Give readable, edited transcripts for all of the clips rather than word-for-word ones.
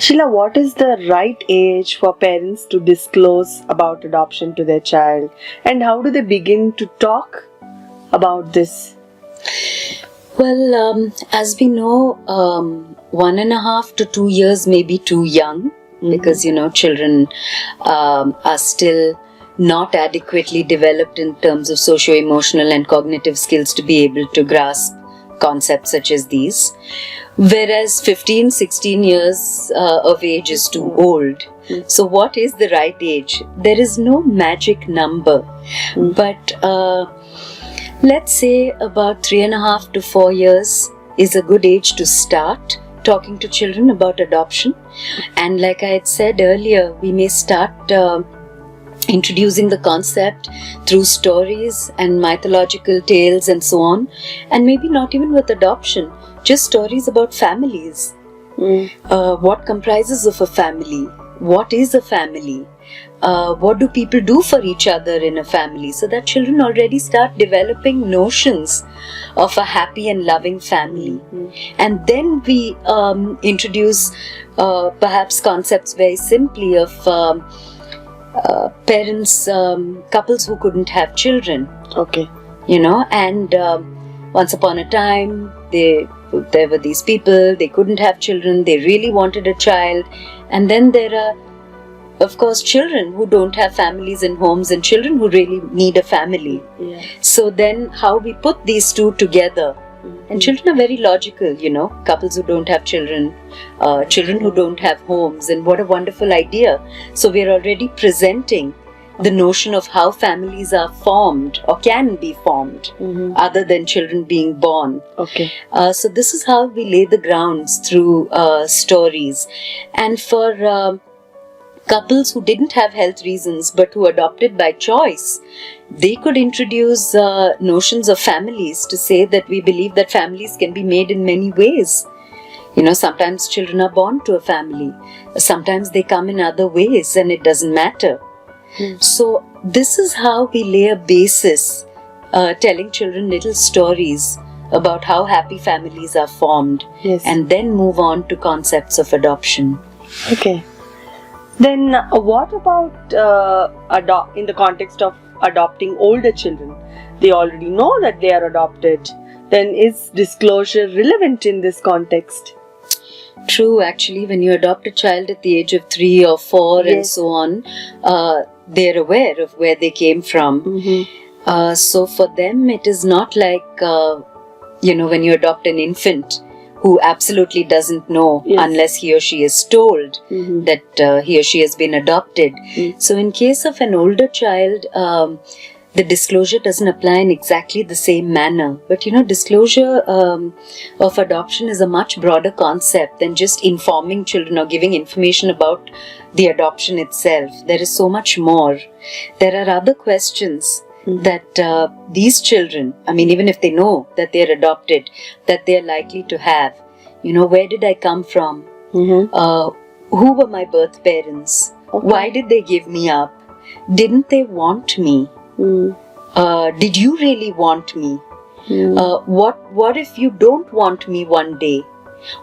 Sheila, what is the right age for parents to disclose about adoption to their child, and how do they begin to talk about this? Well, as we know, 1.5 to 2 years may be too young because, children are still not adequately developed in terms of socio-emotional and cognitive skills to be able to grasp concepts such as these. Whereas 15, 16 years of age is too old. So what is the right age? There is no magic number, but let's say about 3.5 to 4 years is a good age to start talking to children about adoption. And like I had said earlier, we may start introducing the concept through stories and mythological tales and so on, and maybe not even with adoption, just stories about families. What comprises of a family? What is a family? What do people do for each other in a family? So that children already start developing notions of a happy and loving family. And then we introduce perhaps concepts very simply of parents, couples who couldn't have children. Okay. And once upon a time, there were these people, they couldn't have children, they really wanted a child. And then there are, of course, children who don't have families and homes, and children who really need a family. Yeah. So then how we put these two together, and children are very logical, couples who don't have children, children who don't have homes, and what a wonderful idea. So we're already presenting the notion of how families are formed or can be formed other than children being born. Okay. So this is how we lay the grounds through stories. And for couples who didn't have health reasons but who adopted by choice, they could introduce notions of families to say that we believe that families can be made in many ways. Sometimes children are born to a family, sometimes they come in other ways, and it doesn't matter. So this is how we lay a basis, telling children little stories about how happy families are formed, and then move on to concepts of adoption. Okay. Then what about in the context of adopting older children? They already know that they are adopted. Then is disclosure relevant in this context? True, actually, when you adopt a child at the age of 3 or 4 and so on, they're aware of where they came from. So for them, it is not like, when you adopt an infant who absolutely doesn't know unless he or she is told that he or she has been adopted. So in case of an older child, the disclosure doesn't apply in exactly the same manner. But disclosure of adoption is a much broader concept than just informing children or giving information about the adoption itself. There is so much more. There are other questions that these children, even if they know that they're adopted, that they're likely to have. Where did I come from? Who were my birth parents? Why did they give me up? Didn't they want me? Did you really want me? What if you don't want me one day?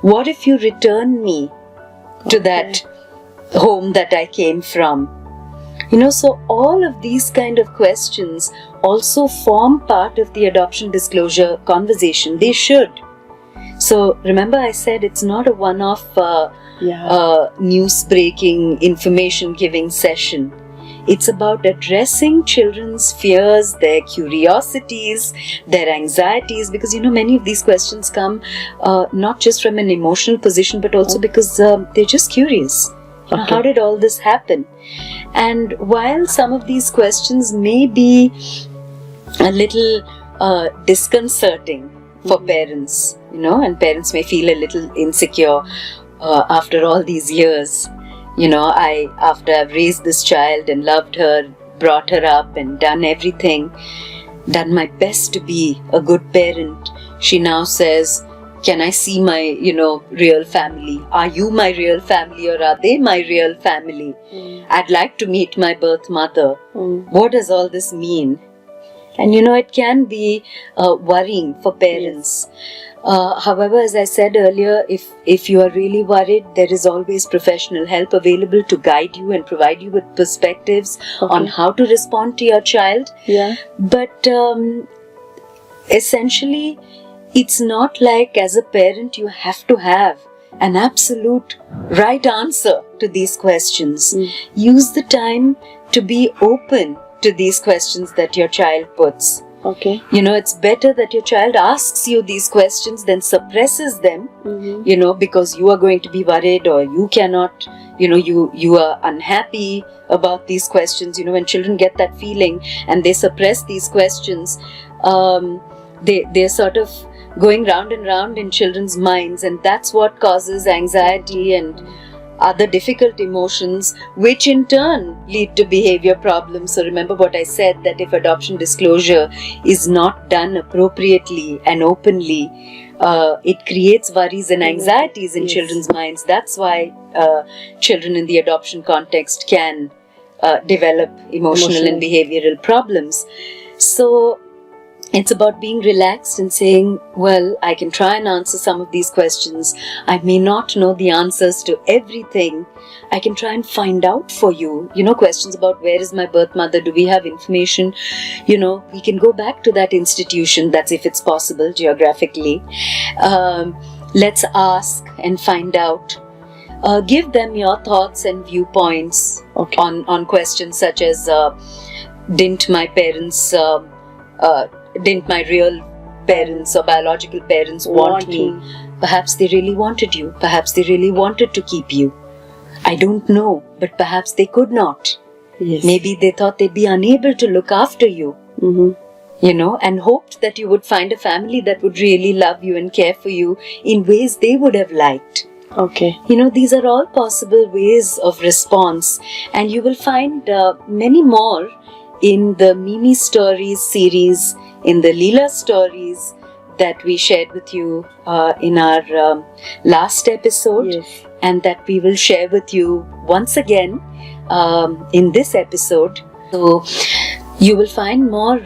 What if you return me to that home that I came from? So all of these kind of questions also form part of the adoption disclosure conversation. They should. So remember I said it's not a one-off news-breaking, information-giving session. It's about addressing children's fears, their curiosities, their anxieties, because many of these questions come not just from an emotional position, but also because they're just curious. How did all this happen? And while some of these questions may be a little disconcerting for parents, and parents may feel a little insecure after all these years. After I've raised this child and loved her, brought her up and done everything, done my best to be a good parent, she now says, can I see my, real family? Are you my real family, or are they my real family? I'd like to meet my birth mother. What does all this mean? And it can be worrying for parents. However, as I said earlier, if you are really worried, there is always professional help available to guide you and provide you with perspectives on how to respond to your child. Yeah. But essentially, it's not like as a parent you have to have an absolute right answer to these questions. Use the time to be open to these questions that your child puts. Okay. You know, it's better that your child asks you these questions than suppresses them, you know, because you are going to be worried or you cannot, you know, you are unhappy about these questions. You know, when children get that feeling and they suppress these questions, they're sort of going round and round in children's minds, and that's what causes anxiety and other difficult emotions, which in turn lead to behavior problems. So remember what I said, that if adoption disclosure is not done appropriately and openly, it creates worries and anxieties in children's minds. That's why children in the adoption context can develop emotional and behavioral problems. So it's about being relaxed and saying, well, I can try and answer some of these questions. I may not know the answers to everything. I can try and find out for you. You know, questions about where is my birth mother? Do we have information? You know, we can go back to that institution. That's if it's possible geographically. Let's ask and find out. Give them your thoughts and viewpoints on questions such as, didn't my parents... didn't my real parents or biological parents want me? Perhaps they really wanted you. Perhaps they really wanted to keep you. I don't know, but perhaps they could not. Yes. Maybe they thought they'd be unable to look after you, you know, and hoped that you would find a family that would really love you and care for you in ways they would have liked. Okay. You know, these are all possible ways of response, and you will find many more in the Mimi Stories series, in the Leela Stories that we shared with you in our last episode, and that we will share with you once again in this episode. So you will find more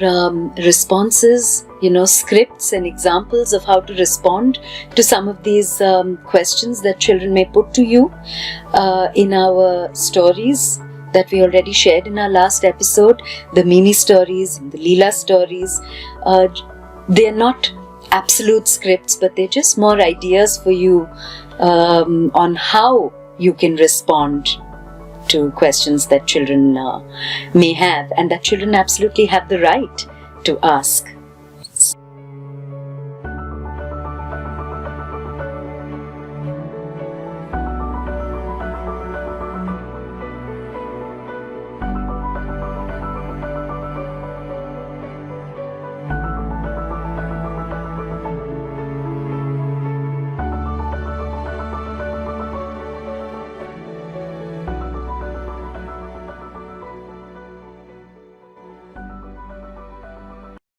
responses, you know, scripts and examples of how to respond to some of these questions that children may put to you in our stories that we already shared in our last episode, the Mimi Stories and the Leela Stories. They are not absolute scripts, but they're just more ideas for you on how you can respond to questions that children may have, and that children absolutely have the right to ask.